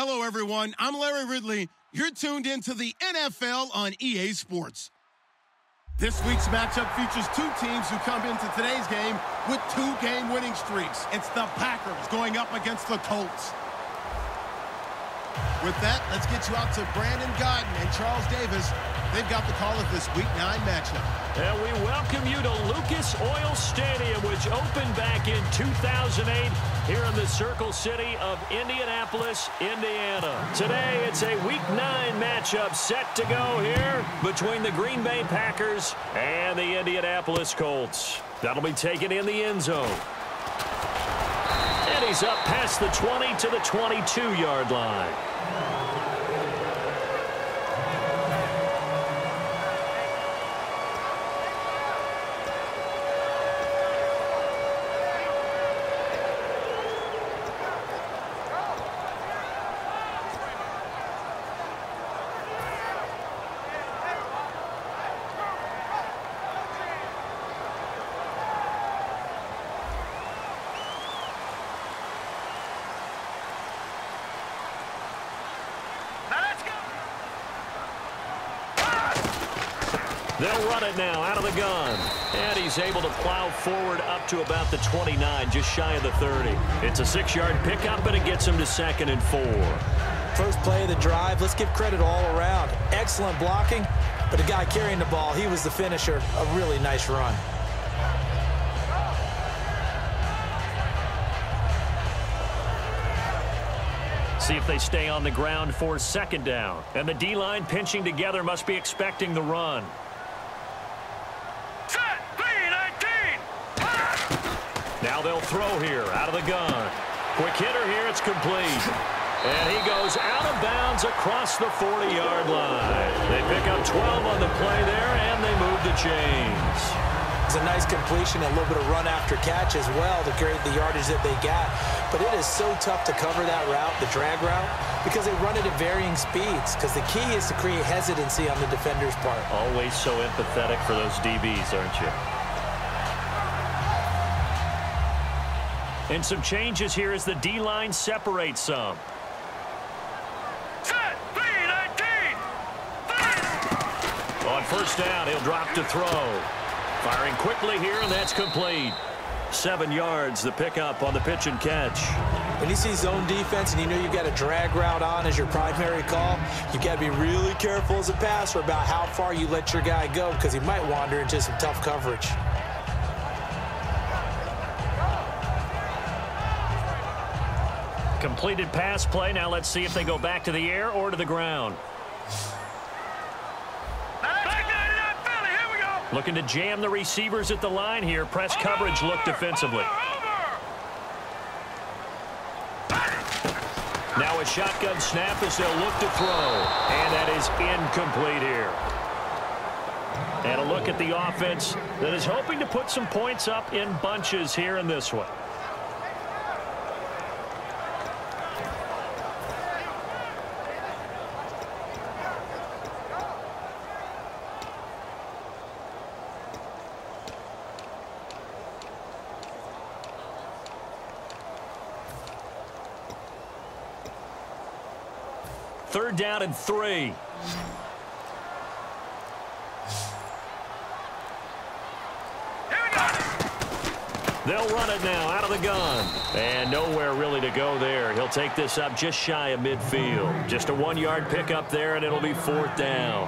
Hello, everyone. I'm Larry Ridley. You're tuned into the NFL on EA Sports. This week's matchup features two teams who come into today's game with 2-game winning streaks. It's the Packers going up against the Colts. With that, let's get you out to Brandon Godden and Charles Davis. They've got the call of this Week 9 matchup. And we welcome you to Lucas Oil Stadium, which opened back in 2008 here in the Circle City of Indianapolis, Indiana. Today, it's a Week 9 matchup set to go here between the Green Bay Packers and the Indianapolis Colts. That'll be taken in the end zone. And he's up past the 20 to the 22-yard line. They'll run it now out of the gun. And he's able to plow forward up to about the 29, just shy of the 30. It's a 6-yard pickup, and it gets him to 2nd and 4. First play of the drive, let's give credit all around. Excellent blocking, but the guy carrying the ball, he was the finisher. A really nice run. See if they stay on the ground for 2nd down. And the D-line pinching together must be expecting the run. Now they'll throw here out of the gun. Quick hitter here, it's complete. And he goes out of bounds across the 40-yard line. They pick up 12 on the play there, and they move the chains. It's a nice completion, a little bit of run after catch as well to create the yardage that they got. But it is so tough to cover that route, the drag route, because they run it at varying speeds. Because the key is to create hesitancy on the defender's part. Always so empathetic for those DBs, aren't you? And some changes here as the D-line separates some. Set, B-19. On 1st down, he'll drop to throw. Firing quickly here, and that's complete. 7 yards, the pickup on the pitch and catch. When you see zone defense and you know you've got a drag route on as your primary call, you've got to be really careful as a passer about how far you let your guy go because he might wander into some tough coverage. Completed pass play. Now let's see if they go back to the air or to the ground. Looking to jam the receivers at the line here. Press coverage look defensively. Now a shotgun snap as they'll look to throw. And that is incomplete here. And a look at the offense that is hoping to put some points up in bunches here in this one. Third down and 3. They'll run it now out of the gun. And nowhere really to go there. He'll take this up just shy of midfield. Just a 1-yard pickup there, and it'll be 4th down.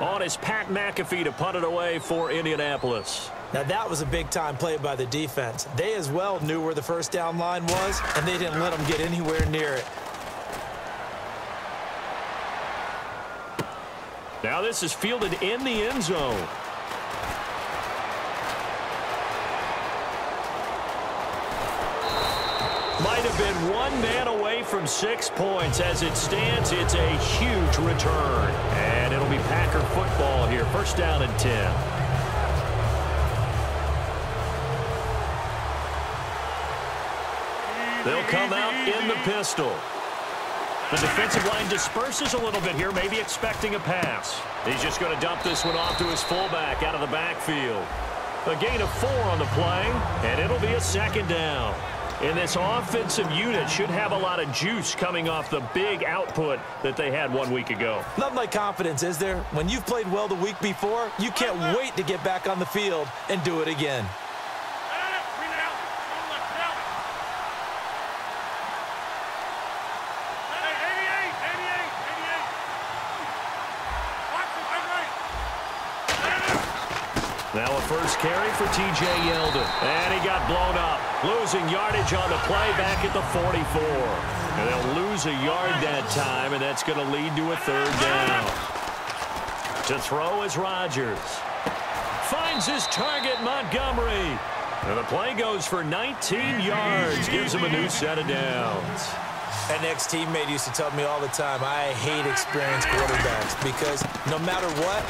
On is Pat McAfee to punt it away for Indianapolis. Now that was a big-time play by the defense. They as well knew where the 1st down line was, and they didn't let them get anywhere near it. Now this is fielded in the end zone. Might have been one man away from 6 points. As it stands, it's a huge return. And it'll be Packer football here. 1st down and 10. They'll come out in the pistol. The defensive line disperses a little bit here, maybe expecting a pass. He's just going to dump this one off to his fullback out of the backfield. A gain of 4 on the play, and it'll be a 2nd down. And this offensive unit should have a lot of juice coming off the big output that they had 1 week ago. Nothing like confidence, is there? When you've played well the week before, you can't wait to get back on the field and do it again. Now a first carry for T.J. Yeldon. And he got blown up. Losing yardage on the play back at the 44. And they'll lose a yard that time, and that's going to lead to a third down. To throw is Rodgers. Finds his target, Montgomery. And the play goes for 19 yards. Gives him a new set of downs. An ex-teammate used to tell me all the time, I hate experienced quarterbacks because no matter what,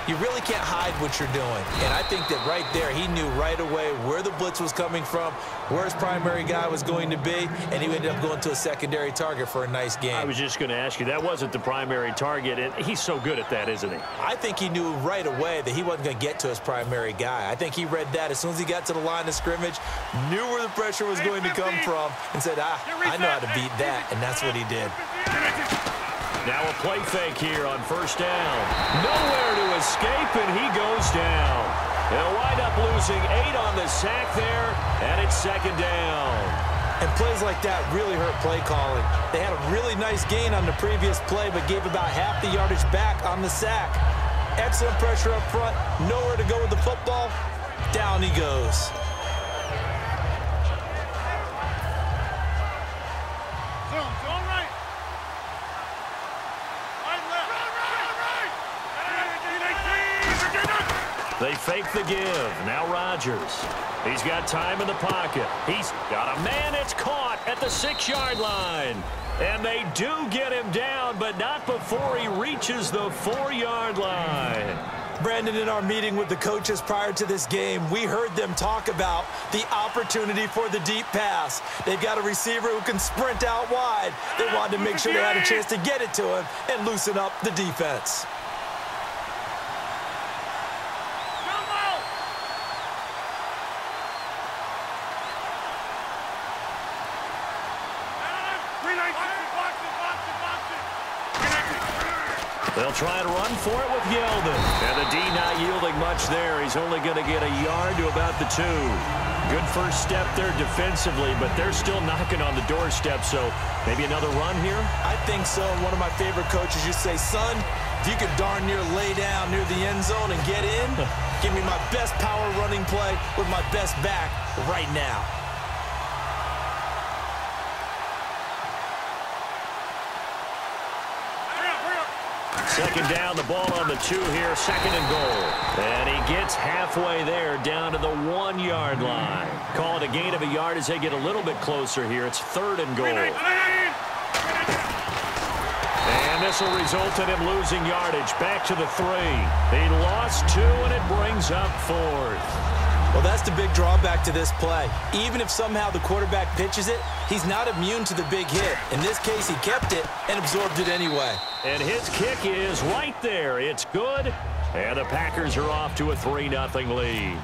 you really can't hide what you're doing. And I think that right there, he knew right away where the blitz was coming from, where his primary guy was going to be, and he ended up going to a secondary target for a nice game. I was just going to ask you, that wasn't the primary target, and he's so good at that, isn't he? I think he knew right away that he wasn't going to get to his primary guy. I think he read that as soon as he got to the line of scrimmage, knew where the pressure was going to come from, and said, I know how to beat that, and that's what he did. Now a play fake here on first down. Nowhere to escape, and he goes down. They'll wind up losing 8 on the sack there, and it's second down. And plays like that really hurt play calling. They had a really nice gain on the previous play, but gave about half the yardage back on the sack. Excellent pressure up front, nowhere to go with the football. Down he goes. They fake the give. Now Rodgers. He's got time in the pocket. He's got a man. It's caught at the 6-yard line. And they do get him down, but not before he reaches the 4-yard line. Brandon, in our meeting with the coaches prior to this game, we heard them talk about the opportunity for the deep pass. They've got a receiver who can sprint out wide. They wanted to make sure they had a chance to get it to him and loosen up the defense. They'll try to run for it with Yeldon. And the D not yielding much there. He's only going to get a yard to about the 2. Good first step there defensively, but they're still knocking on the doorstep, so maybe another run here? I think so. One of my favorite coaches used to say, son, if you could darn near lay down near the end zone and get in, give me my best power running play with my best back right now. Second down, the ball on the 2 here, second and goal. And he gets halfway there down to the 1-yard line. Call it a gain of a yard as they get a little bit closer here. It's third and goal. And this will result in him losing yardage. Back to the 3. He lost 2, and it brings up 4th. Well, that's the big drawback to this play. Even if somehow the quarterback pitches it, he's not immune to the big hit. In this case, he kept it and absorbed it anyway. And his kick is right there. It's good. And the Packers are off to a 3-0 lead.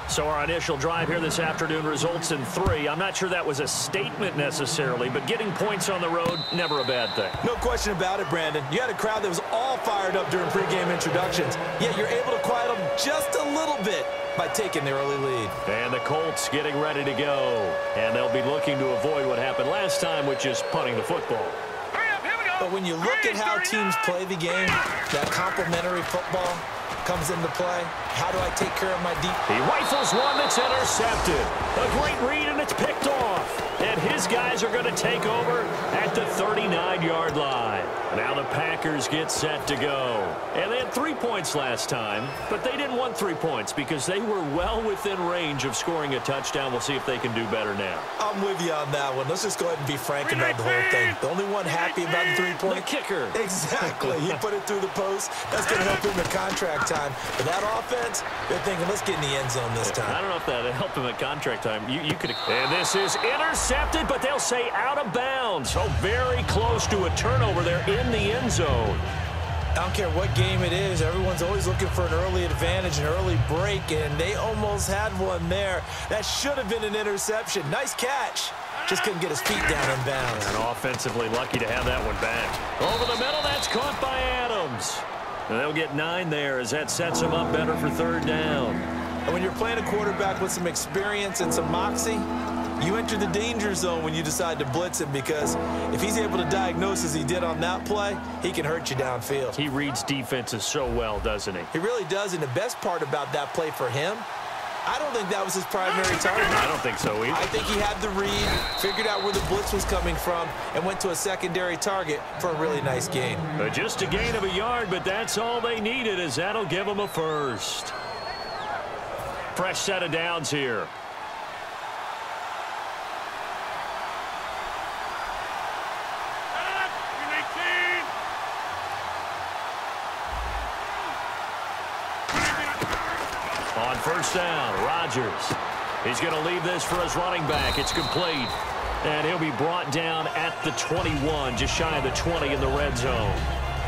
So our initial drive here this afternoon results in 3. I'm not sure that was a statement necessarily, but getting points on the road, never a bad thing. No question about it, Brandon. You had a crowd that was all fired up during pregame introductions, yet you're able to quiet them just a little bit by taking the early lead. And the Colts getting ready to go. And they'll be looking to avoid what happened last time, which is punting the football. But when you look at how teams play the game, that complementary football comes into play. How do I take care of my deep? He rifles one that's intercepted. A great read, and it's picked off. And his guys are going to take over at the 39-yard line. Now the Packers get set to go. And they had 3 points last time, but they didn't want 3 points because they were well within range of scoring a touchdown. We'll see if they can do better now. I'm with you on that one. Let's just go ahead and be frank about the whole thing. The only one happy about the 3-point? The kicker. Exactly. He put it through the post. That's going to help him in contract time. But that offense, they're thinking, let's get in the end zone this time. I don't know if that helped him at contract time. You could. And this is intercepted, but they'll say out of bounds. So very close to a turnover there in the end zone. I don't care what game it is. Everyone's always looking for an early advantage, an early break, and they almost had one there. That should have been an interception. Nice catch. Just couldn't get his feet down in bounds. And offensively lucky to have that one back. Over the middle, that's caught by Adams. And they'll get 9 there as that sets them up better for 3rd down. And when you're playing a quarterback with some experience and some moxie, you enter the danger zone when you decide to blitz him, because if he's able to diagnose as he did on that play, he can hurt you downfield. He reads defenses so well, doesn't he? He really does, and the best part about that play for him, I don't think that was his primary target. I don't think so either. I think he had the read, figured out where the blitz was coming from, and went to a secondary target for a really nice gain. But just a gain of a yard, but that's all they needed, as that'll give them a first. Fresh set of downs here. On 1st down, Rodgers. He's going to leave this for his running back. It's complete. And he'll be brought down at the 21, just shy of the 20 in the red zone.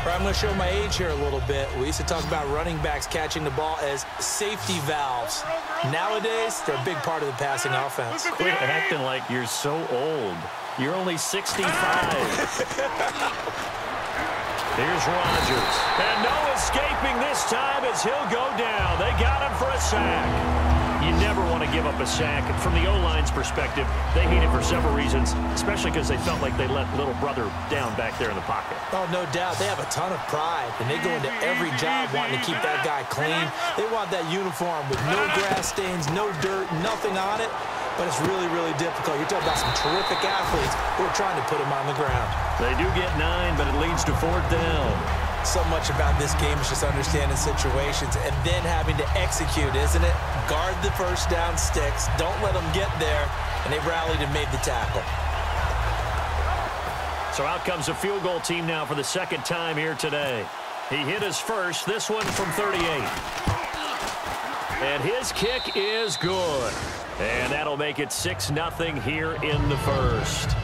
I'm going to show my age here a little bit. We used to talk about running backs catching the ball as safety valves. Nowadays, they're a big part of the passing offense. Quit acting like you're so old. You're only 65. Here's Rodgers. And no escaping this time as he'll go down. They got him for a sack. You never want to give up a sack. And from the O-line's perspective, they hate it for several reasons, especially because they felt like they let little brother down back there in the pocket. Oh, no doubt. They have a ton of pride, and they go into every job wanting to keep that guy clean. They want that uniform with no grass stains, no dirt, nothing on it. But it's really, really difficult. You're talking about some terrific athletes who are trying to put him on the ground. They do get 9, but it leads to 4th down. So much about this game is just understanding situations and then having to execute, isn't it? Guard the 1st down sticks. Don't let them get there. And they rallied and made the tackle. So out comes the field goal team now for the 2nd time here today. He hit his first, this one from 38. And his kick is good. And that'll make it 6-0 here in the 1st.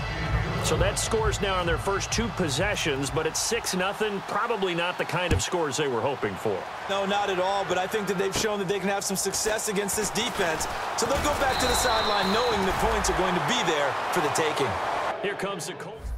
So that scores now on their first 2 possessions, but it's 6-0, probably not the kind of scores they were hoping for. No, not at all, but I think that they've shown that they can have some success against this defense. So they'll go back to the sideline knowing the points are going to be there for the taking. Here comes the Colts.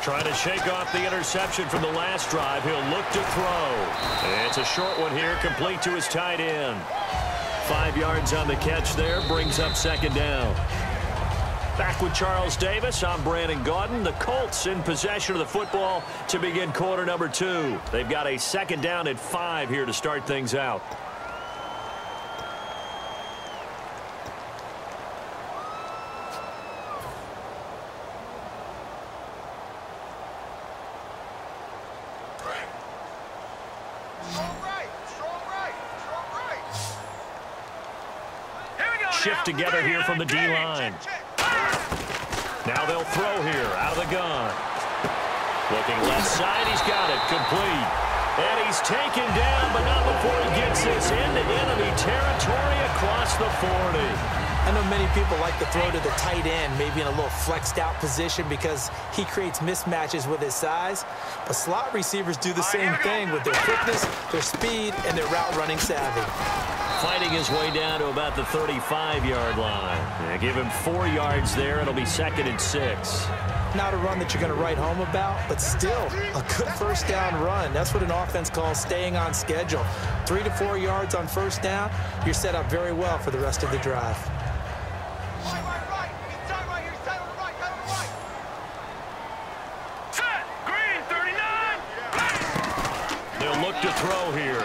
Trying to shake off the interception from the last drive. He'll look to throw. And it's a short one here, complete to his tight end. 5 yards on the catch there, brings up 2nd down. Back with Charles Davis, I'm Brandon Gaudin. The Colts in possession of the football to begin quarter number 2. They've got a 2nd down at 5 here to start things out. Shift together here from the D-line. Now they'll throw here out of the gun. Looking left side, he's got it, complete. And he's taken down, but not before he gets this into enemy territory across the 40. I know many people like to throw to the tight end, maybe in a little flexed out position because he creates mismatches with his size. But slot receivers do the same thing with their quickness, their speed, and their route running savvy. fighting his way down to about the 35-yard line. Yeah, give him 4 yards there. It'll be 2nd and 6. Not a run that you're going to write home about, but still a good first down run. That's what an offense calls staying on schedule. 3 to 4 yards on first down, you're set up very well for the rest of the drive. They'll look to throw here.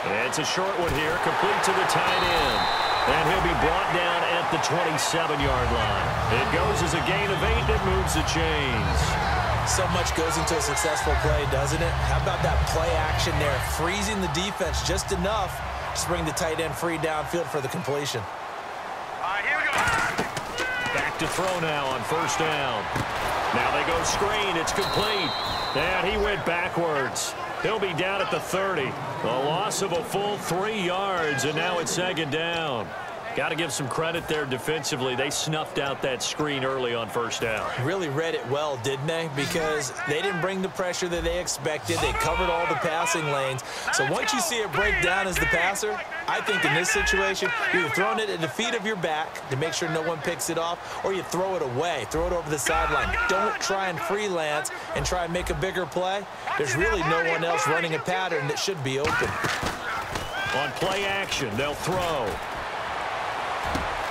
And it's a short one here, complete to the tight end. And he'll be brought down at the 27-yard line. It goes as a gain of 8. It moves the chains. So much goes into a successful play, doesn't it? How about that play action there, freezing the defense just enough to bring the tight end free downfield for the completion. All right, here we go. Back to throw now on first down. Now they go screen. It's complete. And he went backwards. He'll be down at the 30. A loss of a full 3 yards, and now it's 2nd down. Got to give some credit there defensively. They snuffed out that screen early on first down. Really read it well, didn't they? Because they didn't bring the pressure that they expected. They covered all the passing lanes. So once you see it break down as the passer, I think in this situation, you're either throwing it at the feet of your back to make sure no one picks it off, or you throw it away, throw it over the sideline. Don't try and freelance and try and make a bigger play. There's really no one else running a pattern that should be open. On play action, they'll throw.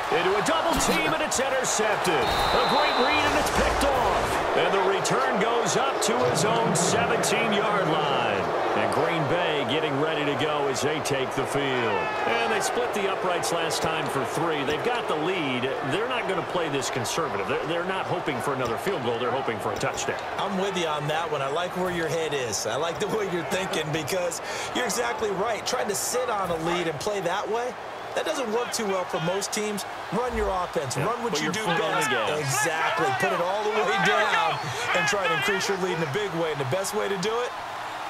Into a double team, and it's intercepted. A great read, and it's picked off. And the return goes up to his own 17-yard line. And Green Bay getting ready to go as they take the field. And they split the uprights last time for 3. They've got the lead. They're not going to play this conservative. They're not hoping for another field goal. They're hoping for a touchdown. I'm with you on that one. I like where your head is. I like the way you're thinking because you're exactly right. Trying to sit on a lead and play that way, that doesn't work too well for most teams. Run your offense. Yep. Run what Put you your do foot on the best. gas. Exactly. Put it all the way down and try to increase your lead in a big way. And the best way to do it,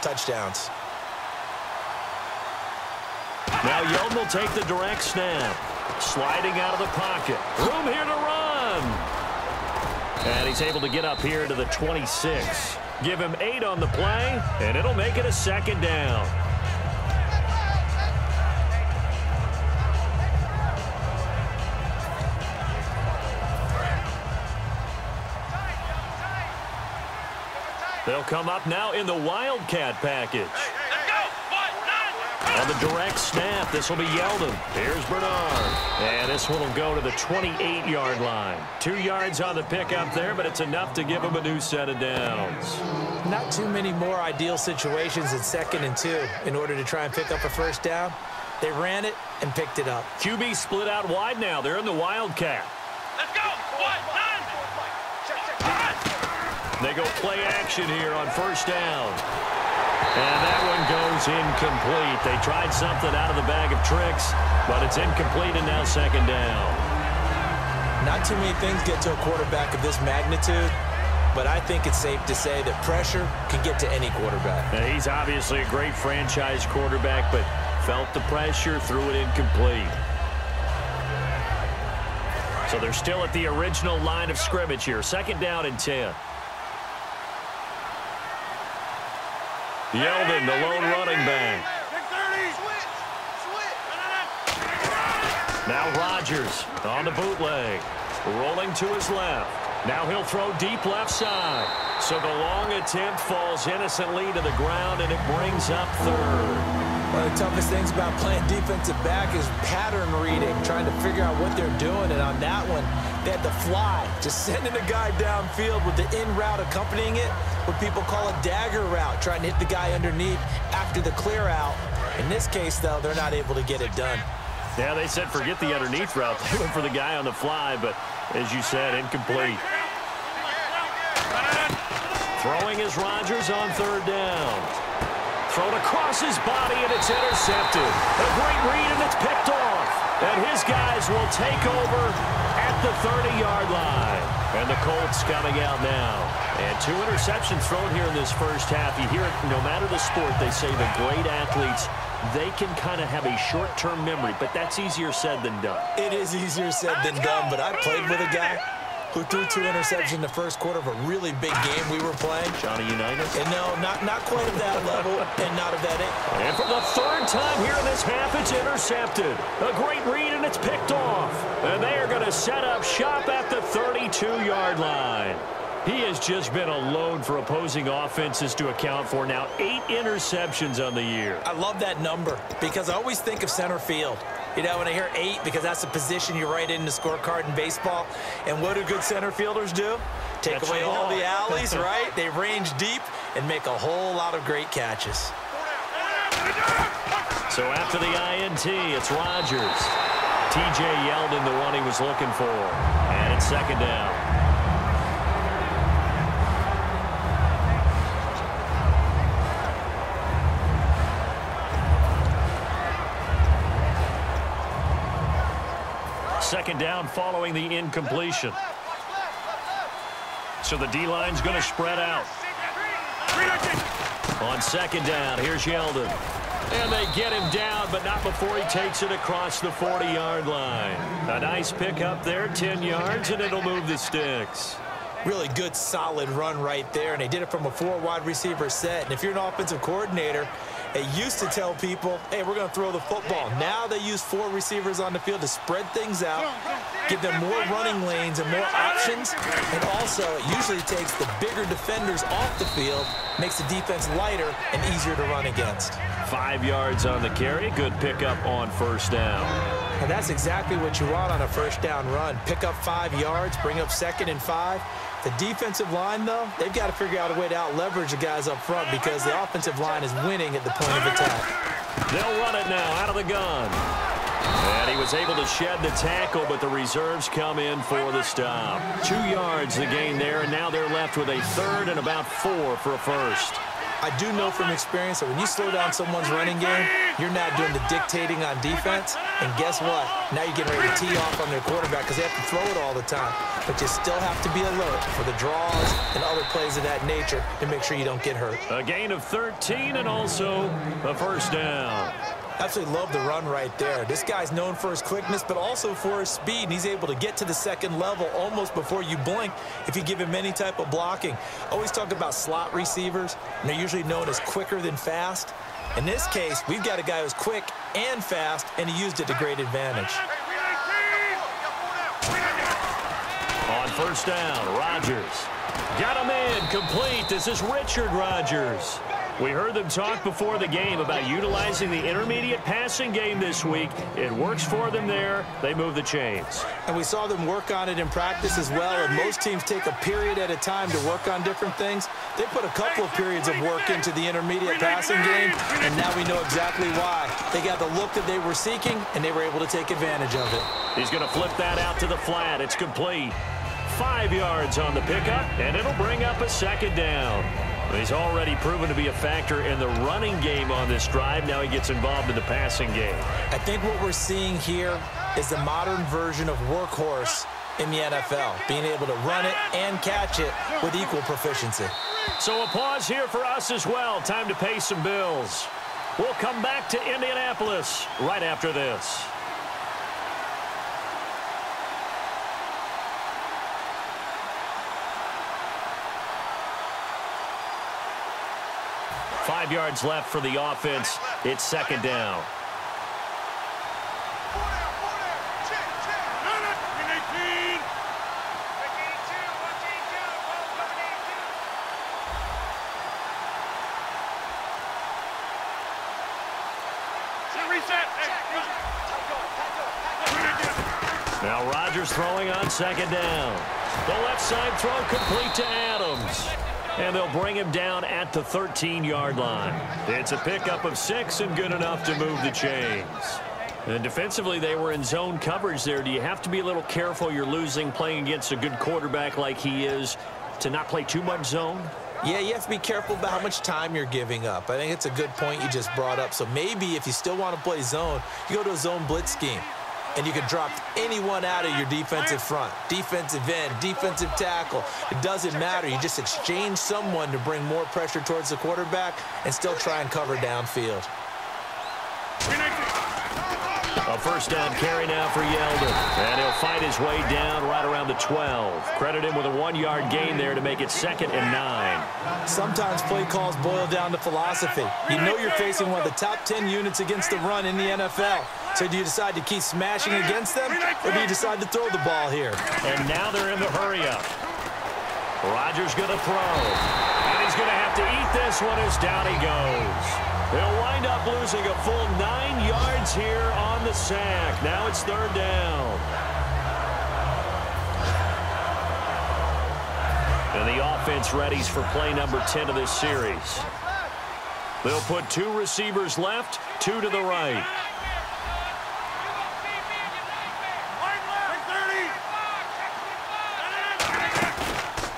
touchdowns. Now Yeldon will take the direct snap. Sliding out of the pocket. Room here to run. And he's able to get up here to the 26. Give him 8 on the play, and it'll make it a 2nd down. They'll come up now in the Wildcat package. On the direct snap, this will be Yeldon. Here's Bernard. And this one will go to the 28-yard line. 2 yards on the pickup there, but it's enough to give him a new set of downs. Not too many more ideal situations in 2nd and 2 in order to try and pick up a first down. They ran it and picked it up. QB split out wide now. They're in the Wildcat. Let's go. 1, 9. They go play action here on first down. And that one goes incomplete. They tried something out of the bag of tricks, but it's incomplete and now 2nd down. Not too many things get to a quarterback of this magnitude, but I think it's safe to say that pressure can get to any quarterback. Now, he's obviously a great franchise quarterback, but felt the pressure, threw it incomplete. So they're still at the original line of scrimmage here. 2nd down and 10. Yeldon, the lone running back. Now Rodgers on the bootleg. Rolling to his left. Now he'll throw deep left side. So the long attempt falls innocently to the ground, and it brings up 3rd. One of the toughest things about playing defensive back is pattern reading, trying to figure out what they're doing. And on that one, they had the fly, just sending a guy downfield with the in route accompanying it, what people call a dagger route, trying to hit the guy underneath after the clear out. In this case, though, they're not able to get it done. Yeah, they said forget the underneath route. They went for the guy on the fly, but as you said, incomplete. Throwing is Rodgers on 3rd down. Thrown across his body, and it's intercepted. A great read, and it's picked off. And his guys will take over at the 30-yard line. And the Colts coming out now. And 2 interceptions thrown here in this first half. You hear it, no matter the sport, they say the great athletes, they can kind of have a short-term memory, but that's easier said than done. It is easier said than done, but I played with a guy who threw 2 interceptions in the first quarter of a really big game we were playing. Johnny Unitas? And no, not quite at that level and not of that age. And for the third time here in this half, it's intercepted. A great read, and it's picked off. And they are going to set up shop at the 32-yard line. He has just been a load for opposing offenses to account for. Now 8 interceptions on the year. I love that number because I always think of center field. You know, when I hear 8, because that's the position you write in the scorecard in baseball. And what do good center fielders do? Take away all the alleys, right? They range deep and make a whole lot of great catches. So after the INT, it's Rodgers. TJ Yeldon, the one he was looking for. And it's second down. Second down following the incompletion. So the D-line's going to spread out. On second down, here's Yeldon. And they get him down, but not before he takes it across the 40-yard line. A nice pickup there, 10 yards, and it'll move the sticks. Really good, solid run right there, and they did it from a 4 wide receiver set. And if you're an offensive coordinator, they used to tell people, hey, we're going to throw the football. Now they use 4 receivers on the field to spread things out, give them more running lanes and more options, and also it usually takes the bigger defenders off the field, makes the defense lighter and easier to run against. 5 yards on the carry, good pickup on first down. And that's exactly what you want on a first down run. Pick up 5 yards, bring up 2nd and 5. The defensive line, though, they've got to figure out a way to out-leverage the guys up front because the offensive line is winning at the point of attack. They'll run it now out of the gun. And he was able to shed the tackle, but the reserves come in for the stop. 2 yards the gain there, and now they're left with a third and about 4 for a first. I do know from experience that when you slow down someone's running game, you're not doing the dictating on defense. And guess what? Now you're getting ready to tee off on their quarterback because they have to throw it all the time. But you still have to be alert for the draws and other plays of that nature to make sure you don't get hurt. A gain of 13 and also a first down. Absolutely love the run right there. This guy's known for his quickness, but also for his speed. And he's able to get to the second level almost before you blink if you give him any type of blocking. Always talk about slot receivers, and they're usually known as quicker than fast. In this case, we've got a guy who's quick and fast, and he used it to great advantage. On first down, Rodgers. Got him in, complete. This is Richard Rodgers. We heard them talk before the game about utilizing the intermediate passing game this week. It works for them there. They move the chains. And we saw them work on it in practice as well. And most teams take a period at a time to work on different things. They put a couple of periods of work into the intermediate passing game, and now we know exactly why. They got the look that they were seeking, and they were able to take advantage of it. He's going to flip that out to the flat. It's complete. 5 yards on the pickup, and it'll bring up a second down. He's already proven to be a factor in the running game on this drive. Now he gets involved in the passing game. I think what we're seeing here is the modern version of workhorse in the NFL, being able to run it and catch it with equal proficiency. So a pause here for us as well. Time to pay some bills. We'll come back to Indianapolis right after this. Five yards left for the offense. It's second down. Now Rodgers throwing on second down. The left side throw complete to Adams. And they'll bring him down at the 13-yard line. It's a pickup of 6 and good enough to move the chains. And defensively, they were in zone coverage there. Do you have to be a little careful you're losing playing against a good quarterback like he is to not play too much zone? Yeah, you have to be careful about how much time you're giving up. I think it's a good point you just brought up. So maybe if you still want to play zone, you go to a zone blitz scheme. And you can drop anyone out of your defensive front. Defensive end, defensive tackle. It doesn't matter. You just exchange someone to bring more pressure towards the quarterback and still try and cover downfield. A first down carry now for Yeldon. And he'll fight his way down right around the 12. Credit him with a 1-yard gain there to make it 2nd and 9. Sometimes play calls boil down to philosophy. You know you're facing one of the top 10 units against the run in the NFL. So do you decide to keep smashing against them, or do you decide to throw the ball here? And now they're in the hurry-up. Rodgers going to throw. And he's going to have to eat this one as down he goes. He'll wind up losing a full 9 yards here on the sack. Now it's 3rd down. And the offense readies for play number 10 of this series. They'll put 2 receivers left, 2 to the right.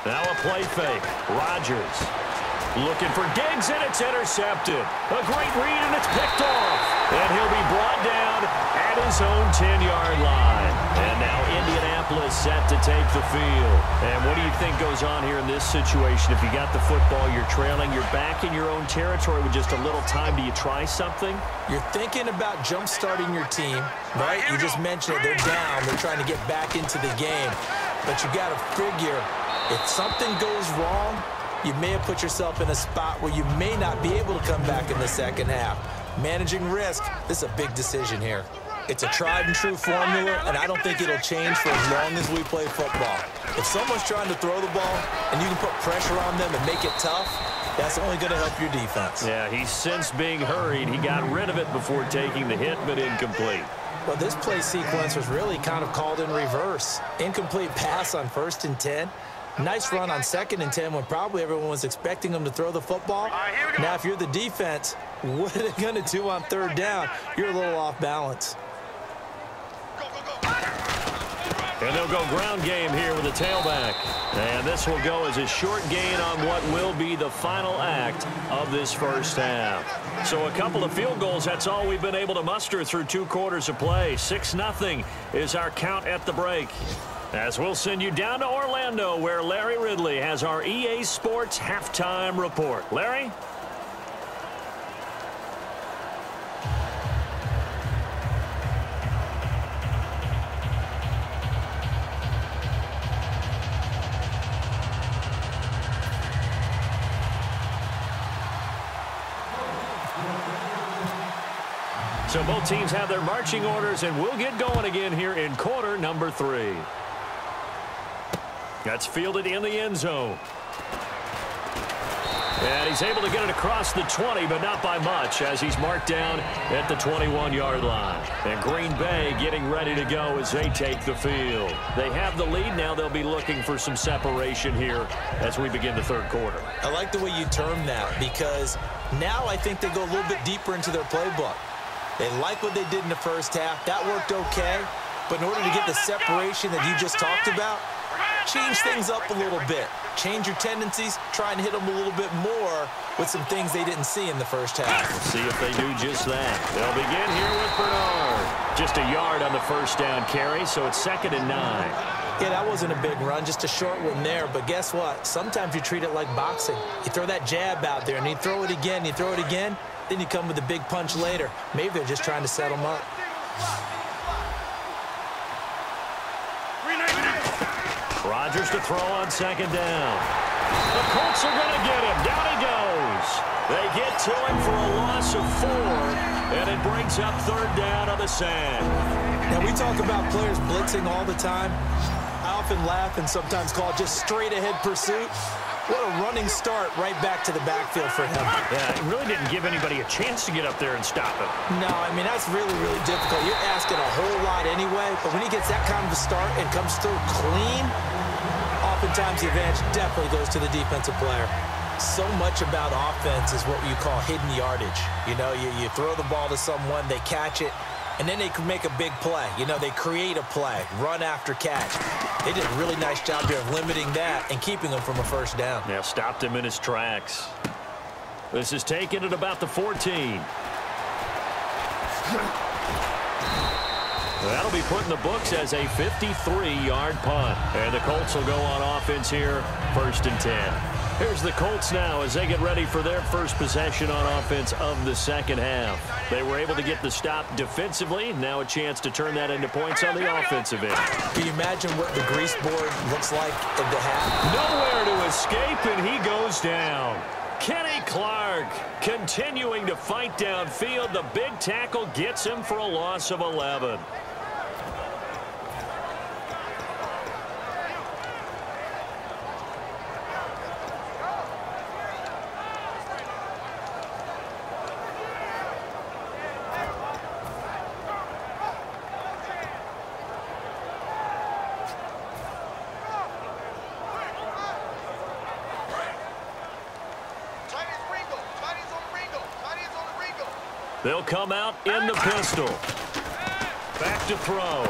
Now a play fake. Rodgers looking for Diggs, and it's intercepted. A great read, and it's picked off. And he'll be brought down at his own 10-yard line. And now Indianapolis set to take the field. And what do you think goes on here in this situation? If you got the football, you're trailing, you're back in your own territory with just a little time. Do you try something? You're thinking about jump-starting your team, right? You just mentioned it. They're down. They're trying to get back into the game. But you got to figure, if something goes wrong, you may have put yourself in a spot where you may not be able to come back in the second half. Managing risk, this is a big decision here. It's a tried-and-true formula, and I don't think it'll change for as long as we play football. If someone's trying to throw the ball and you can put pressure on them and make it tough, that's only going to help your defense. Yeah, he's since being hurried. He got rid of it before taking the hit, but incomplete. Well, this play sequence was really kind of called in reverse. Incomplete pass on 1st and 10. Nice run on 2nd and 10 when probably everyone was expecting him to throw the football. Now, if you're the defense, what are they going to do on 3rd down? You're a little off balance. And they'll go ground game here with the tailback. And this will go as a short gain on what will be the final act of this first half. So a couple of field goals, that's all we've been able to muster through 2 quarters of play. 6-0 is our count at the break. As we'll send you down to Orlando, where Larry Ridley has our EA Sports halftime report. Larry? So both teams have their marching orders, and we'll get going again here in quarter number 3. That's fielded in the end zone. And he's able to get it across the 20, but not by much, as he's marked down at the 21-yard line. And Green Bay getting ready to go as they take the field. They have the lead. Now they'll be looking for some separation here as we begin the 3rd quarter. I like the way you term that, because now I think they go a little bit deeper into their playbook. They like what they did in the first half. That worked okay. But in order to get the separation that you just talked about, change things up a little bit. Change your tendencies. Try and hit them a little bit more with some things they didn't see in the first half. We'll see if they do just that. They'll begin here with Bernard. Just a yard on the first down carry, so it's 2nd and 9. Yeah, that wasn't a big run, just a short one there. But guess what? Sometimes you treat it like boxing. You throw that jab out there, and you throw it again, you throw it again, then you come with a big punch later. Maybe they're just trying to set them up. Rodgers to throw on 2nd down. The Colts are going to get him. Down he goes. They get to him for a loss of 4, and it brings up 3rd down on the sand. Now, we talk about players blitzing all the time. I often laugh and sometimes call it just straight-ahead pursuit. What a running start right back to the backfield for him. Yeah, it really didn't give anybody a chance to get up there and stop him. No, I mean, that's really, really difficult. You're asking a whole lot anyway, but when he gets that kind of a start and comes through clean, oftentimes the advantage definitely goes to the defensive player. So much about offense is what you call hidden yardage. You know, you throw the ball to someone, they catch it, and then they can make a big play. You know, they create a play, run after catch. They did a really nice job there of limiting that and keeping him from a first down. Yeah, stopped him in his tracks. This is taken at about the 14. That'll be put in the books as a 53-yard punt. And the Colts will go on offense here, 1st and 10. Here's the Colts now as they get ready for their first possession on offense of the second half. They were able to get the stop defensively. Now a chance to turn that into points on the offensive end. Can you imagine what the grease board looks like at the half? Nowhere to escape, and he goes down. Kenny Clark continuing to fight downfield. The big tackle gets him for a loss of 11. They'll come out in the pistol. Back to throw.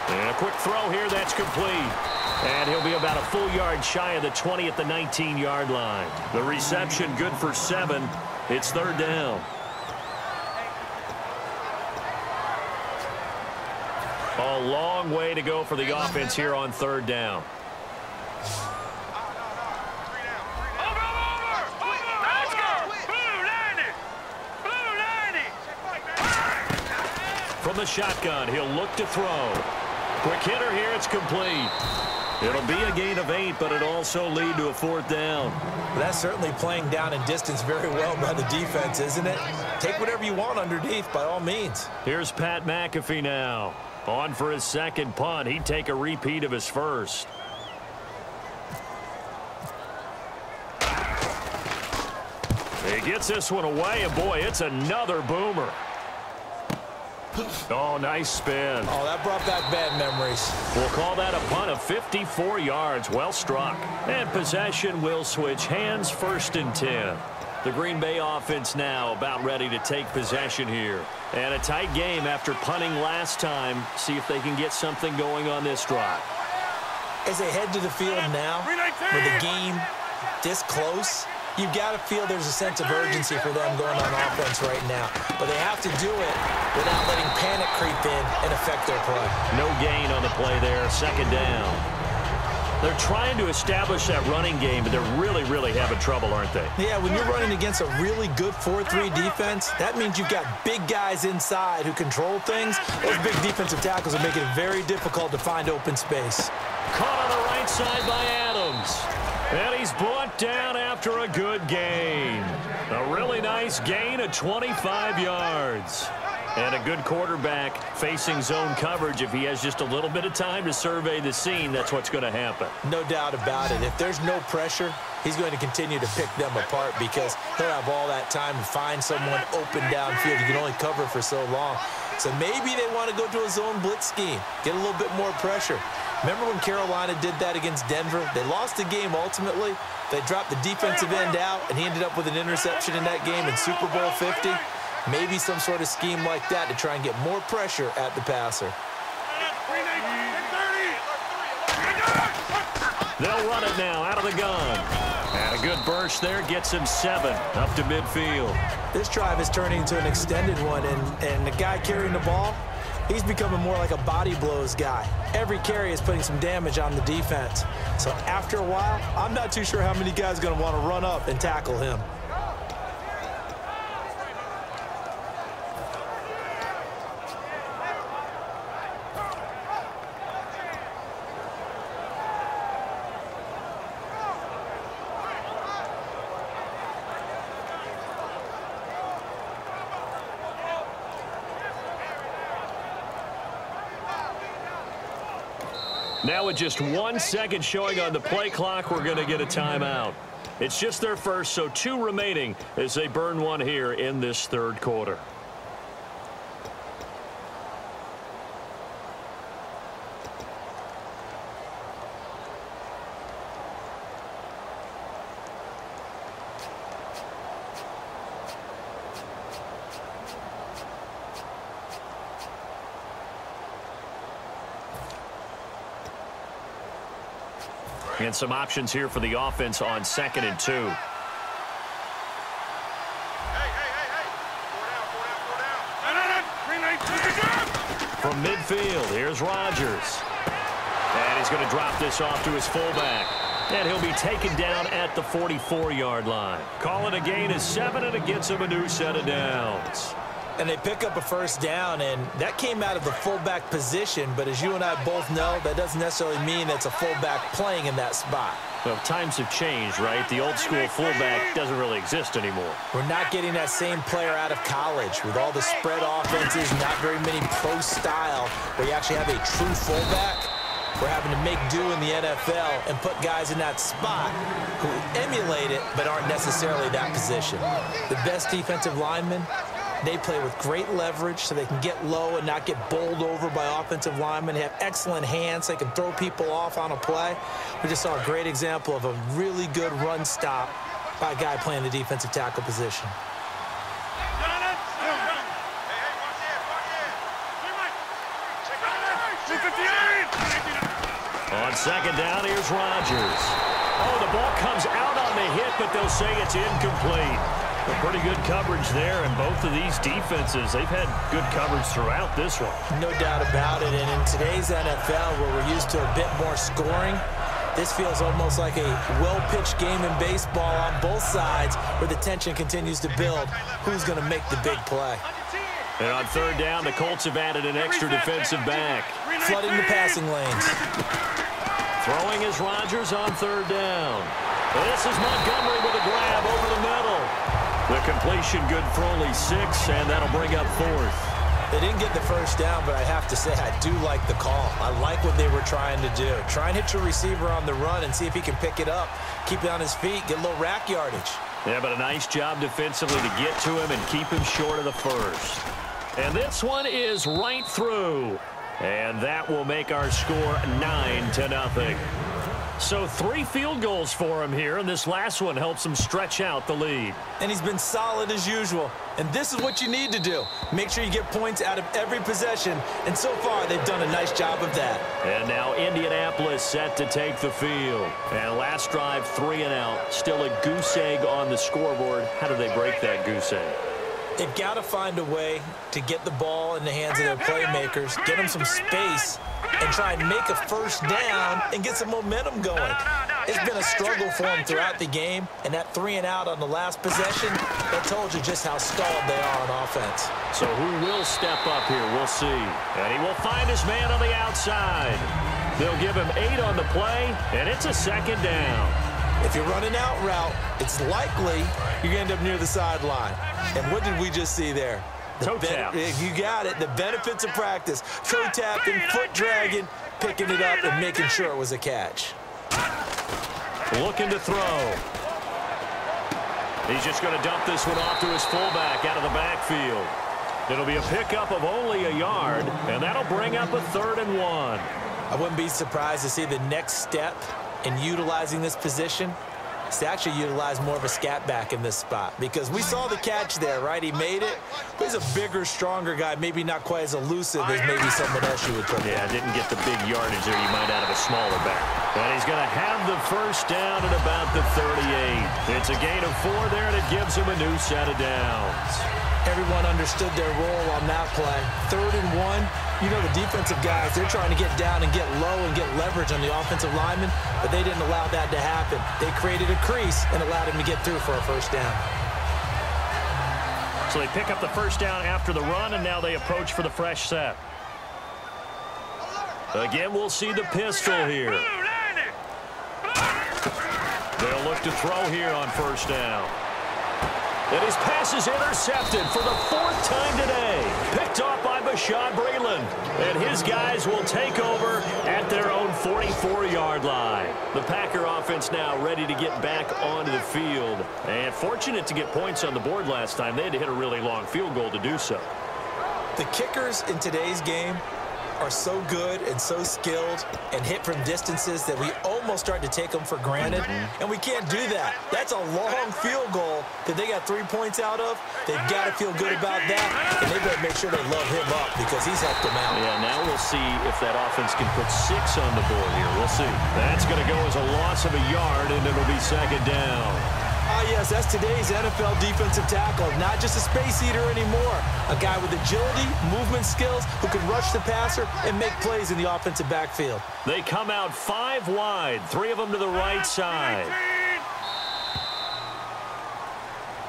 And a quick throw here. That's complete. And he'll be about a full yard shy of the 20 at the 19-yard line. The reception good for 7. It's third down. A long way to go for the offense here on third down. From the shotgun, he'll look to throw. Quick hitter here, it's complete. It'll be a gain of 8, but it'll also lead to a fourth down. That's certainly playing down in distance very well by the defense, isn't it? Take whatever you want underneath, by all means. Here's Pat McAfee now. On for his second punt. He'd take a repeat of his first. He gets this one away, and boy, it's another boomer. Oh, nice spin. Oh, that brought back bad memories. We'll call that a punt of 54 yards. Well struck. And possession will switch hands, first and 10. The Green Bay offense now about ready to take possession here. And a tight game after punting last time. See if they can get something going on this drive. As they head to the field now, with the game this close, you've got to feel there's a sense of urgency for them going on offense right now. But they have to do it without letting panic creep in and affect their play. No gain on the play there. Second down. They're trying to establish that running game, but they're really having trouble, aren't they? Yeah, when you're running against a really good 4-3 defense, that means you've got big guys inside who control things. Those big defensive tackles are making it very difficult to find open space. Caught on the right side by Adams. And he's brought down after a good gain. A really nice gain of 25 yards. And a good quarterback facing zone coverage. If he has just a little bit of time to survey the scene, that's what's going to happen. No doubt about it. If there's no pressure, he's going to continue to pick them apart because he'll have all that time to find someone open downfield. You can only cover for so long. So maybe they want to go to a zone blitz scheme, get a little bit more pressure. Remember when Carolina did that against Denver? They lost the game ultimately. They dropped the defensive end out, and he ended up with an interception in that game in Super Bowl 50. Maybe some sort of scheme like that to try and get more pressure at the passer. They'll run it now out of the gun. And a good burst there gets him 7 up to midfield. This drive is turning into an extended one, and the guy carrying the ball, he's becoming more like a body blows guy. Every carry is putting some damage on the defense. So after a while, I'm not too sure how many guys are going to want to run up and tackle him. Now with just 1 second showing on the play clock, we're going to get a timeout. It's just their first, so 2 remaining as they burn one here in this third quarter. And some options here for the offense on 2nd and 2. From midfield, here's Rodgers. And he's going to drop this off to his fullback. And he'll be taken down at the 44-yard line. Call it a gain of 7, and it gets him a new set of downs. And they pick up a first down, and that came out of the fullback position. But as you and I both know, that doesn't necessarily mean it's a fullback playing in that spot. Well, times have changed, right? The old-school fullback doesn't really exist anymore. We're not getting that same player out of college with all the spread offenses, not very many pro style, where you actually have a true fullback. We're having to make do in the NFL and put guys in that spot who emulate it but aren't necessarily that position. The best defensive linemen, they play with great leverage so they can get low and not get bowled over by offensive linemen. They have excellent hands so they can throw people off on a play. We just saw a great example of a really good run stop by a guy playing the defensive tackle position. On second down, here's Rodgers. Oh, the ball comes out on the hit, but they'll say it's incomplete. A pretty good coverage there, and both of these defenses, they've had good coverage throughout this one. No doubt about it, and in today's NFL, where we're used to a bit more scoring, this feels almost like a well-pitched game in baseball on both sides, where the tension continues to build. Who's going to make the big play? And on third down, the Colts have added an extra defensive back. Flooding the passing lanes. Throwing is Rodgers on third down. This is Montgomery with a grab over the middle. The completion good for only 6, and that'll bring up fourth. They didn't get the first down, but I have to say I do like the call. I like what they were trying to do. Try and hit your receiver on the run and see if he can pick it up, keep it on his feet, get a little rack yardage. Yeah, but a nice job defensively to get to him and keep him short of the first. And this one is right through. And that will make our score 9-0. So 3 field goals for him here, and this last one helps him stretch out the lead. And he's been solid as usual. And this is what you need to do. Make sure you get points out of every possession. And so far, they've done a nice job of that. And now Indianapolis set to take the field. And last drive, 3 and out. Still a goose egg on the scoreboard. How do they break that goose egg? They've got to find a way to get the ball in the hands of their playmakers, get them some space, and try and make a first down and get some momentum going. It's been a struggle for them throughout the game, and that 3 and out on the last possession, that told you just how stalled they are on offense. So who will step up here? We'll see. And he will find his man on the outside. They'll give him 8 on the play, and it's a second down. If you're running out route, it's likely you're going to end up near the sideline. And what did we just see there? Toe tap. You got it. The benefits of practice. Toe tapping, foot dragging, picking it up, and making sure it was a catch. Looking to throw. He's just going to dump this one off to his fullback out of the backfield. It'll be a pickup of only a yard, and that'll bring up a 3rd and 1. I wouldn't be surprised to see the next step in utilizing this position is to actually utilize more of a scat back in this spot, because we saw the catch there, right? He made it, but he's a bigger, stronger guy, maybe not quite as elusive as maybe someone else you would put. Yeah, didn't get the big yardage there you might out of a smaller back. And he's going to have the first down at about the 38. It's a gain of 4 there, and it gives him a new set of downs. Everyone understood their role on that play. 3rd and 1. You know, the defensive guys, they're trying to get down and get low and get leverage on the offensive linemen, but they didn't allow that to happen. They created a crease and allowed him to get through for a first down. So they pick up the first down after the run, and now they approach for the fresh set. Again, we'll see the pistol here. They'll look to throw here on first down. And his pass is intercepted for the 4th time today. Picked off by Bashaud Breeland. And his guys will take over at their own 44-yard line. The Packer offense now ready to get back onto the field. And fortunate to get points on the board last time. They had to hit a really long field goal to do so. The kickers in today's game are so good and so skilled and hit from distances that we almost start to take them for granted, and we can't do that. That's a long field goal that they got 3 points out of. They've got to feel good about that, and they better make sure they love him up because he's helped them out. Yeah, now we'll see if that offense can put 6 on the board here. We'll see. That's going to go as a loss of a yard, and it'll be second down. Oh, yes, that's today's NFL defensive tackle. Not just a space eater anymore. A guy with agility, movement skills, who can rush the passer and make plays in the offensive backfield. They come out 5 wide, 3 of them to the right side.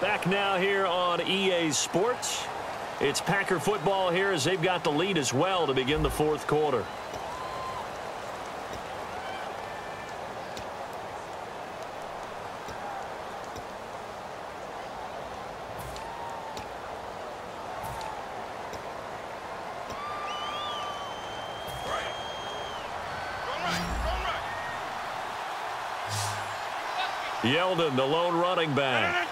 Back now here on EA Sports. It's Packer football here as they've got the lead as well to begin the fourth quarter. Yeldon, the lone running back.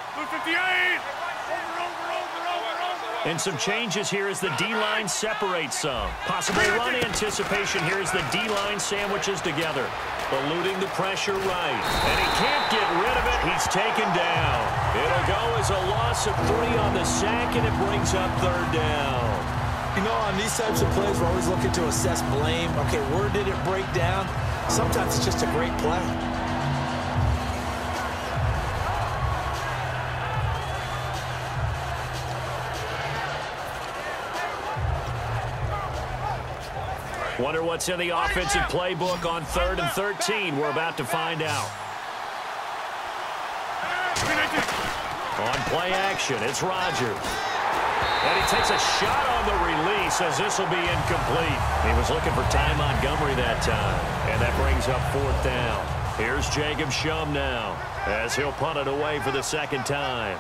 And some changes here as the D-line separates some. Possible run anticipation here as the D-line sandwiches together. Eluding the pressure right. And he can't get rid of it. He's taken down. It'll go as a loss of 3 on the sack, and it brings up 3rd down. You know, on these types of plays, we're always looking to assess blame. Okay, where did it break down? Sometimes it's just a great play. Wonder what's in the offensive playbook on 3rd and 13. We're about to find out. On play action, it's Rodgers. And he takes a shot on the release as this will be incomplete. He was looking for Ty Montgomery that time. And that brings up 4th down. Here's Jacob Shum now as he'll punt it away for the 2nd time.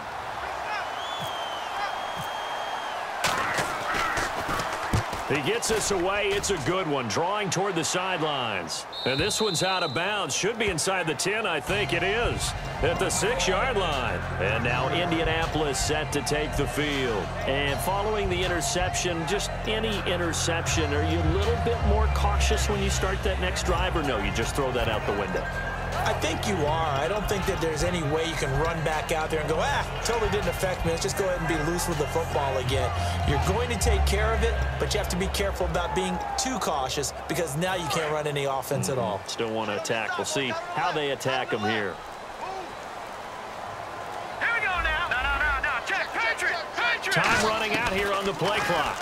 He gets this away. It's a good one, drawing toward the sidelines. And this one's out of bounds. Should be inside the 10, I think it is, at the 6-yard line. And now Indianapolis set to take the field. And following the interception, just any interception, are you a little bit more cautious when you start that next drive, or no, you just throw that out the window? I think you are. I don't think that there's any way you can run back out there and go, totally didn't affect me. Let's just go ahead and be loose with the football again. You're going to take care of it, but you have to be careful about being too cautious because now you can't run any offense at all. Still want to attack. We'll see how they attack them here. Here we go now. No. Check. Patriot. Time running out here on the play clock.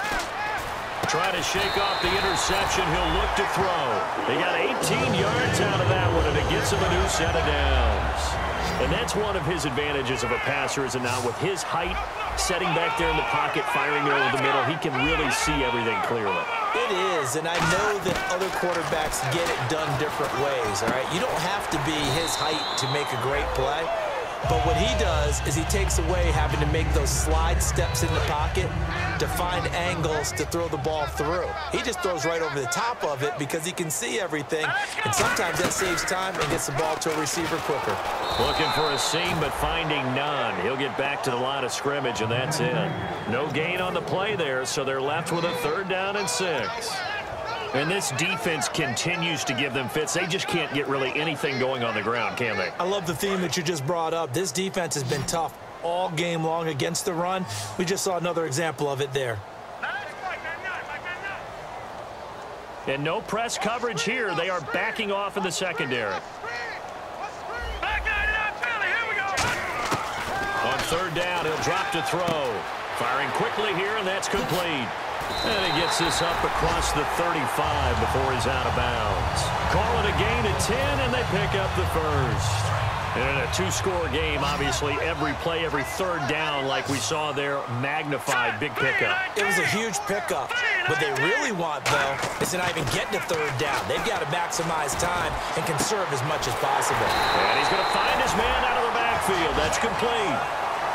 Try to shake off the interception. He'll look to throw. He got 18 yards out of that one, and it gets him a new set of downs. And that's one of his advantages of a passer, is it not? With his height, setting back there in the pocket, firing it over the middle, he can really see everything clearly. It is, and I know that other quarterbacks get it done different ways, all right? You don't have to be his height to make a great play. But what he does is he takes away having to make those slide steps in the pocket to find angles to throw the ball through. He just throws right over the top of it because he can see everything, and sometimes that saves time and gets the ball to a receiver quicker. Looking for a seam, but finding none. He'll get back to the line of scrimmage, and that's it. No gain on the play there, so they're left with a 3rd down and 6. And this defense continues to give them fits. They just can't get really anything going on the ground, can they? I love the theme that you just brought up. This defense has been tough all game long against the run. We just saw another example of it there. And no press coverage here. They are backing off in the secondary. On 3rd down, he'll drop to throw. Firing quickly here, and that's complete. And he gets this up across the 35 before he's out of bounds. Call it a gain of 10, and they pick up the first. And in a 2-score game, obviously, every play, every 3rd down, like we saw there, magnified, big pickup. It was a huge pickup. What they really want, though, is to not even get to 3rd down. They've got to maximize time and conserve as much as possible. And he's going to find his man out of the backfield. That's complete.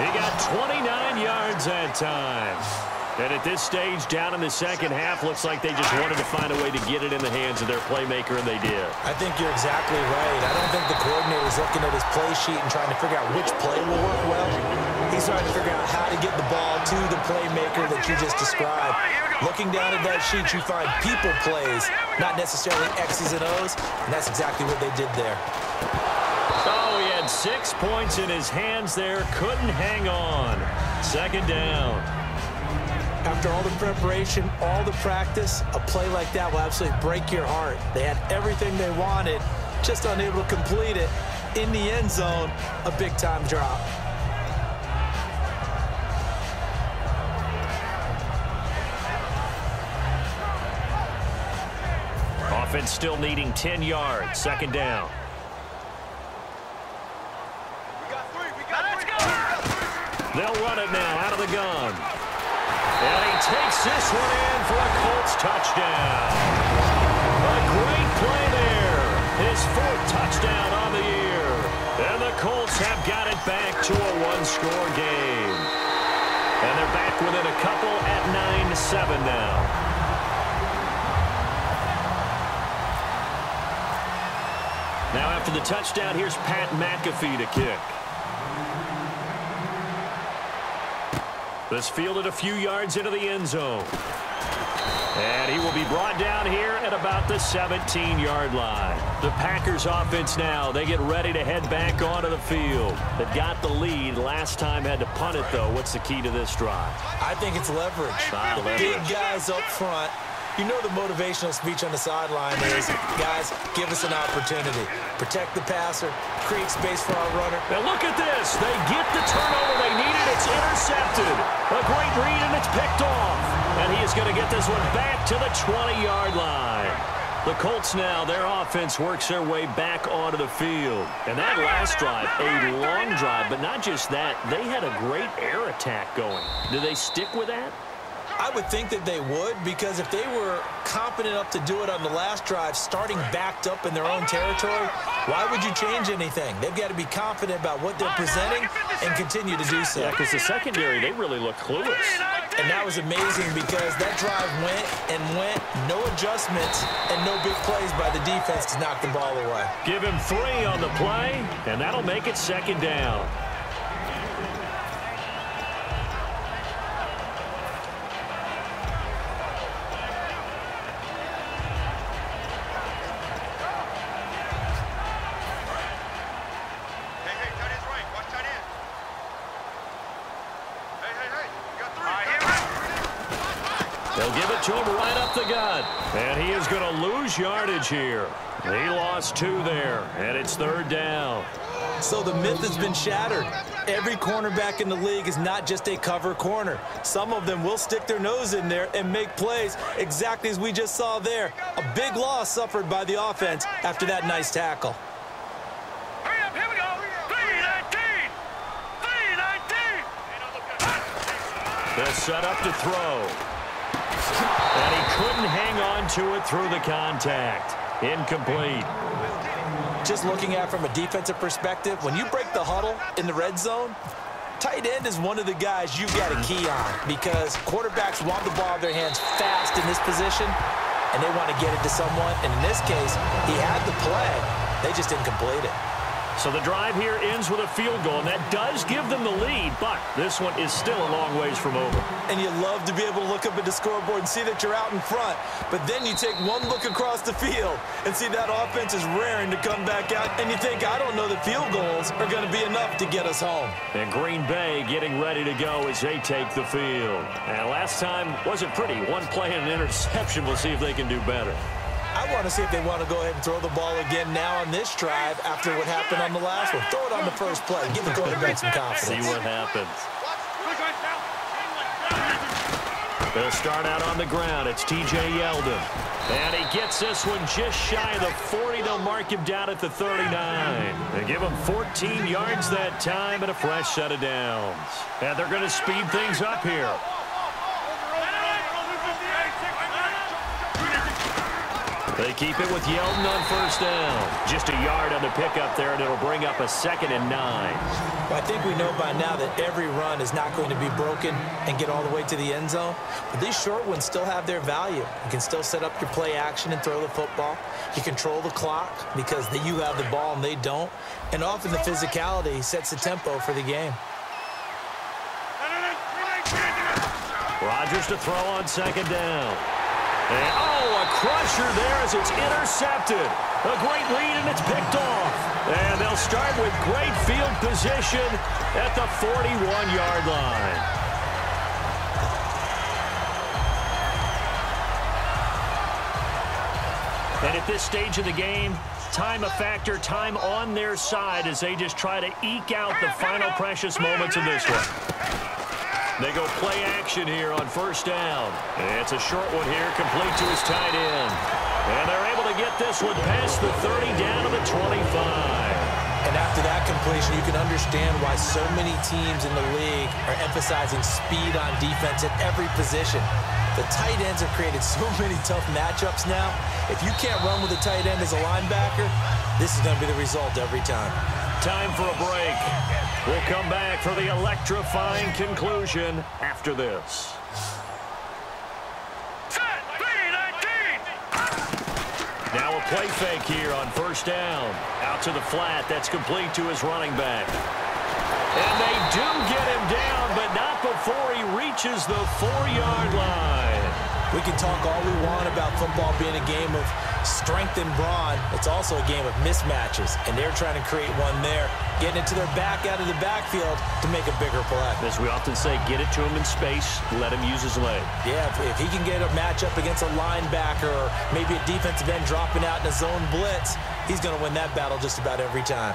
He got 29 yards that time. And at this stage, down in the second half, looks like they just wanted to find a way to get it in the hands of their playmaker, and they did. I think you're exactly right. I don't think the coordinator's looking at his play sheet and trying to figure out which play will work well. He's trying to figure out how to get the ball to the playmaker that you just described. Looking down at that sheet, you find people plays, not necessarily X's and O's, and that's exactly what they did there. Oh, he had 6 points in his hands there. Couldn't hang on. 2nd down. After all the preparation, all the practice, a play like that will absolutely break your heart. They had everything they wanted, just unable to complete it. in the end zone, a big-time drop. Offense still needing 10 yards. Second down. They'll run it now out of the gun. And he takes this one in for a Colts touchdown. A great play there. His 4th touchdown on the year. And the Colts have got it back to a one-score game. And they're back within a couple at 9-7 now. Now after the touchdown, here's Pat McAfee to kick. This fielded a few yards into the end zone. And he will be brought down here at about the 17-yard line. The Packers offense now, they get ready to head back onto the field. They've got the lead. Last time had to punt it, though. What's the key to this drive? I think it's leverage. The big guys up front. You know the motivational speech on the sideline is, guys, give us an opportunity. Protect the passer, create space for our runner. Now look at this. They get the turnover they needed. It's intercepted. A great read, and it's picked off. And he is going to get this one back to the 20-yard line. The Colts now, their offense works their way back onto the field. And that last drive, a long drive, but not just that. They had a great air attack going. Do they stick with that? I would think that they would, because if they were competent enough to do it on the last drive, starting backed up in their own territory, why would you change anything? They've got to be confident about what they're presenting and continue to do so. Yeah, because the secondary, they really look clueless. And that was amazing because that drive went and went, no adjustments and no big plays by the defense to knock the ball away. Give him 3 on the play, and that'll make it second down. They'll give it to him right up the gut. And he is going to lose yardage here. He lost 2 there, and it's third down. So the myth has been shattered. Every cornerback in the league is not just a cover corner. Some of them will stick their nose in there and make plays exactly as we just saw there. A big loss suffered by the offense after that nice tackle. Hurry up, here we go. 3-19. 3-19. They're set up to throw. And he couldn't hang on to it through the contact. Incomplete. Just looking at it from a defensive perspective, when you break the huddle in the red zone, tight end is one of the guys you've got a key on because quarterbacks want the ball in their hands fast in this position, and they want to get it to someone. And in this case, he had the play. They just didn't complete it. So the drive here ends with a field goal, and that does give them the lead, but this one is still a long ways from over. And you love to be able to look up at the scoreboard and see that you're out in front, but then you take one look across the field and see that offense is raring to come back out, and you think, I don't know that field goals are going to be enough to get us home. And Green Bay getting ready to go as they take the field. And last time wasn't pretty. One play and an interception. We'll see if they can do better. I want to see if they want to go ahead and throw the ball again now on this drive after what happened on the last one. Throw it on the first play. Give the quarterback some confidence. See what happens. They'll start out on the ground. It's T.J. Yeldon. And he gets this one just shy of the 40. They'll mark him down at the 39. They give him 14 yards that time and a fresh set of downs. And they're going to speed things up here. They keep it with Yeldon on first down. Just a yard on the pickup there, and it'll bring up a 2nd and 9. Well, I think we know by now that every run is not going to be broken and get all the way to the end zone. But these short ones still have their value. You can still set up your play action and throw the football. You control the clock because you have the ball and they don't. And often the physicality sets the tempo for the game. Rodgers to throw on 2nd down. And, a crusher there as it's intercepted. A great lead, and it's picked off. And they'll start with great field position at the 41-yard line. And at this stage of the game, time a factor, time on their side as they just try to eke out the final precious moments of this one. They go play action here on first down. It's a short one here, complete to his tight end. And they're able to get this one past the 30 down to the 25. And after that completion, you can understand why so many teams in the league are emphasizing speed on defense at every position. The tight ends have created so many tough matchups now. If you can't run with a tight end as a linebacker, this is going to be the result every time. Time for a break. We'll come back for the electrifying conclusion after this. Now a play fake here on first down. Out to the flat. That's complete to his running back. And they do get him down, but not before he reaches the 4-yard line. We can talk all we want about football being a game of strength and brawn. It's also a game of mismatches, and they're trying to create one there, getting it to their back out of the backfield to make a bigger play. As we often say, get it to him in space, let him use his leg. Yeah, if he can get a matchup against a linebacker or maybe a defensive end dropping out in a zone blitz, he's going to win that battle just about every time.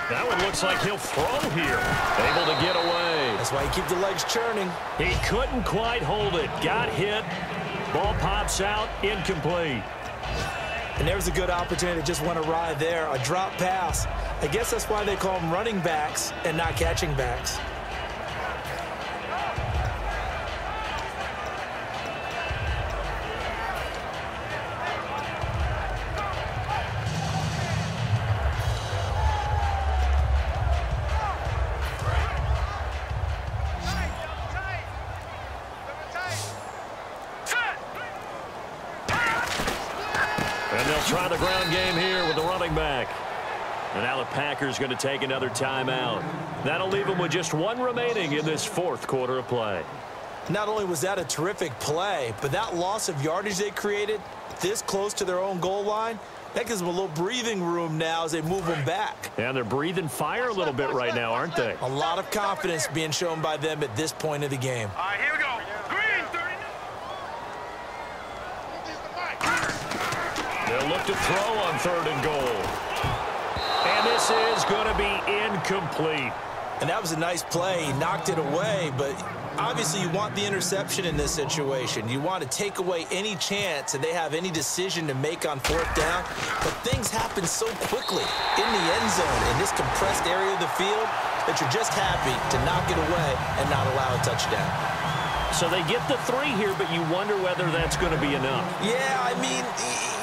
That one looks like he'll throw here. Able to get away. That's why you keep the legs churning. He couldn't quite hold it. Got hit. Ball pops out. Incomplete. And there's a good opportunity. Just went awry there. A drop pass. I guess that's why they call them running backs and not catching backs. Try the ground game here with the running back. And now the Packers going to take another timeout. That'll leave them with just one remaining in this fourth quarter of play. Not only was that a terrific play, but that loss of yardage they created this close to their own goal line, that gives them a little breathing room now as they move them back. And they're breathing fire a little bit right now, aren't they? A lot of confidence being shown by them at this point of the game. All right, here we go. Green, 30. They'll look to throw on 3rd and goal. And this is going to be incomplete. And that was a nice play. He knocked it away, but obviously you want the interception in this situation. You want to take away any chance that they have any decision to make on 4th down. But things happen so quickly in the end zone in this compressed area of the field that you're just happy to knock it away and not allow a touchdown. So they get the 3 here, but you wonder whether that's going to be enough. Yeah, I mean,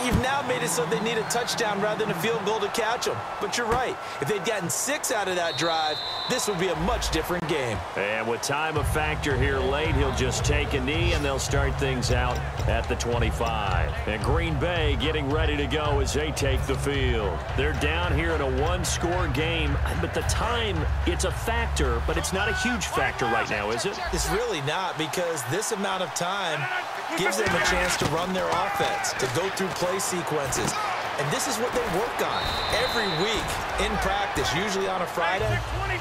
you've now made it so they need a touchdown rather than a field goal to catch them. But you're right. If they'd gotten 6 out of that drive, this would be a much different game. And with time a factor here late, he'll just take a knee, and they'll start things out at the 25. And Green Bay getting ready to go as they take the field. They're down here in a 1-score game, but the time, it's a factor, but it's not a huge factor right now, is it? It's really not, because this amount of time gives them a chance to run their offense, to go through play sequences. And this is what they work on every week in practice, usually on a Friday.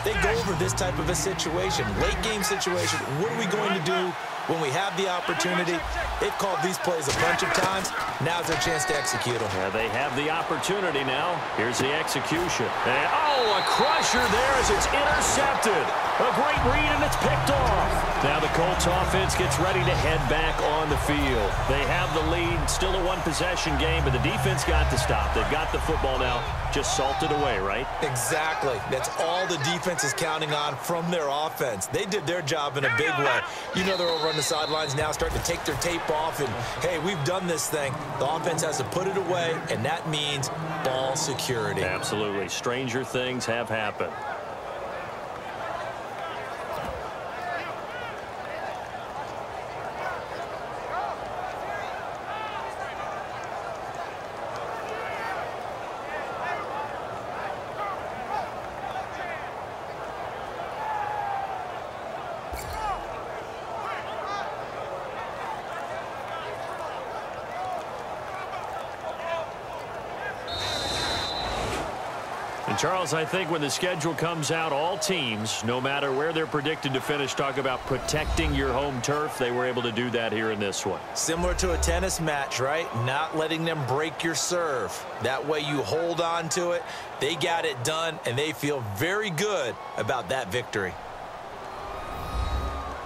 They go over this type of a situation, late game situation. What are we going to do when we have the opportunity? They've called these plays a bunch of times. Now's their chance to execute them. Yeah, they have the opportunity now. Here's the execution. And, oh, a crusher there as it's intercepted. A great read, and it's picked off. Now the Colts offense gets ready to head back on the field. They have the lead, still a 1-possession game, but the defense got to stop. They've got the football now, just salted away, right? Exactly. That's all the defense is counting on from their offense. They did their job in a big way. You know they're over on the sidelines now, starting to take their tape off, and, hey, we've done this thing. The offense has to put it away, and that means ball security. Absolutely. Stranger things have happened. And Charles, I think when the schedule comes out, all teams, no matter where they're predicted to finish, talk about protecting your home turf. They were able to do that here in this one. Similar to a tennis match, right? Not letting them break your serve. That way you hold on to it. They got it done, and they feel very good about that victory.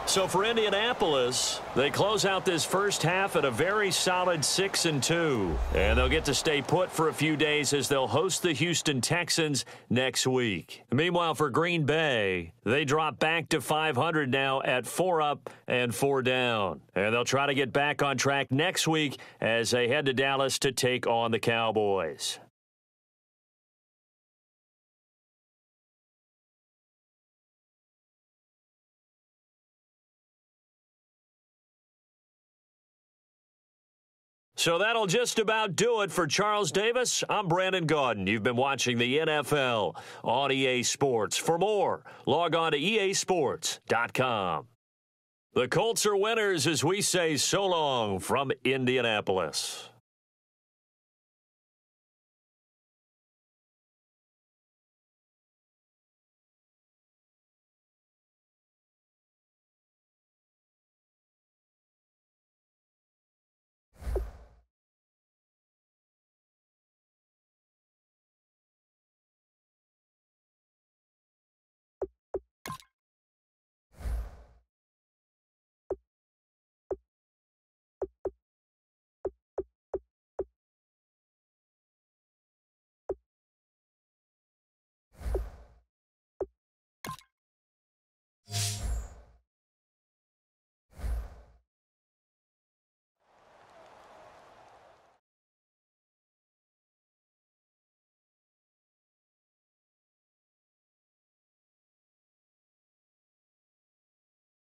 So for Indianapolis, they close out this first half at a very solid 6-2. And they'll get to stay put for a few days as they'll host the Houston Texans next week. Meanwhile, for Green Bay, they drop back to 500 now at 4 up and 4 down. And they'll try to get back on track next week as they head to Dallas to take on the Cowboys. So that'll just about do it for Charles Davis. I'm Brandon Gaudin. You've been watching the NFL on EA Sports. For more, log on to easports.com. The Colts are winners as we say so long from Indianapolis.